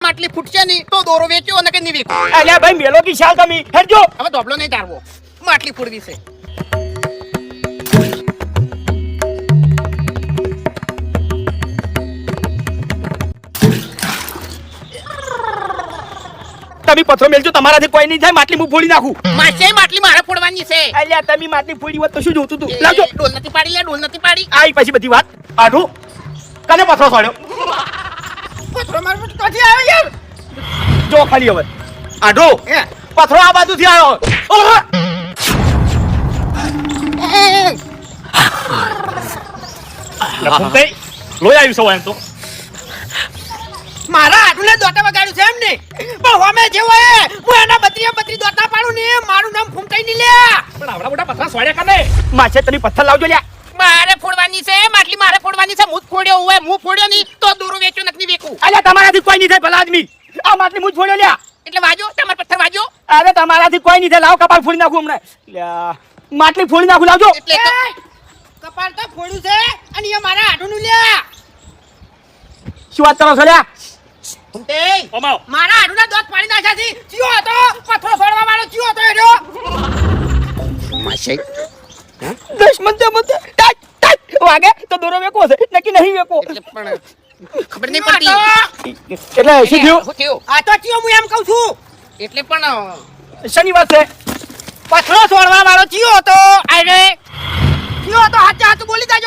માટલી ફૂટશે નહીં તો દોરો વેચ્યો અને કે નહીં વેચો. અલ્યા ભાઈ મેલો કી શાલ તમે હેડજો. હવે ધોબલો નહીં તારવો, માટલી ફૂટવી છે. તમે પથરો મેલજો, તમારાથી કોઈ નહીં થાય. માટલી હું ફોડી નાખું. માસે માટલી મારે ફોડવાની છે. અલ્યા તમે માટલી ફોડી હોત તો શું જોતું તું? લાવજો. ડોલ નથી પાડી લે, ડોલ નથી પાડી. આઈ પછી બધી વાત આઢું કને પથરો છોડ્યો? પથરો મારો ક્યાંથી આવ્યો યાર? જો ખાલી હવે આઢું હે પથરો આ બાજુથી આવ્યો. ઓહો! લખુમતે લોહી આવ્યું સવાય એમ તો. મારા આડુલે દોટા વગાડ્યું છે એમ ને, પણ હોમે જેવો એ હું એના બત્રી દોટા પાડું ને મારું નામ ફૂમતાઈ ની લે. પણ આવડા મોટા પથરા છોડ્યા કને? માછે તમે પથ્થર લાવજો લ્યા. મારે ફોડવાની છે માટલી, મારે ફોડવાની છે. હું જ ફોડ્યો હોય, હું ફોડ્યો નહીં તો દોરો વેચ્યો નથી વેકું. અલ્યા તમારાથી કોઈ નહીં થાય ભલા આદમી. આ માટલી હું જ ફોડ્યો લ્યા. એટલે વાજો તમાર પથ્થર વાજો. અરે તમારાથી કોઈ નહીં થાય. લાવ કપાળ ફોડી નાખું હમણાં. લ્યા માટલી ફોડી નાખું, લાવજો. એટલે કપાળ તો ફોડ્યું છે અને એ મારા આડુનું લે. શું વાત કરો છો લ્યા? ફૂમતાઈ ઓમાવ મારા આડુના દોત પાડી નાખ્યા છે. ચિયો હતો પથ્થરો છોડવા વાળો, ચિયો હતો એનો. માસે દુશ્મન છે મત ટાચ ટાચ વાગે તો દોરો વેકો છે નકી નહીં વેકો. એટલે પણ ખબર નહીં પડતી. એટલે શું થયું? શું થયું? આ તો ચિયો હું એમ કહું છું. એટલે પણ શનિવાર છે. પથ્થરો છોડવા વાળો ચિયો હતો. અરે ચિયો હતો, હાચે હાચું બોલી જાજો.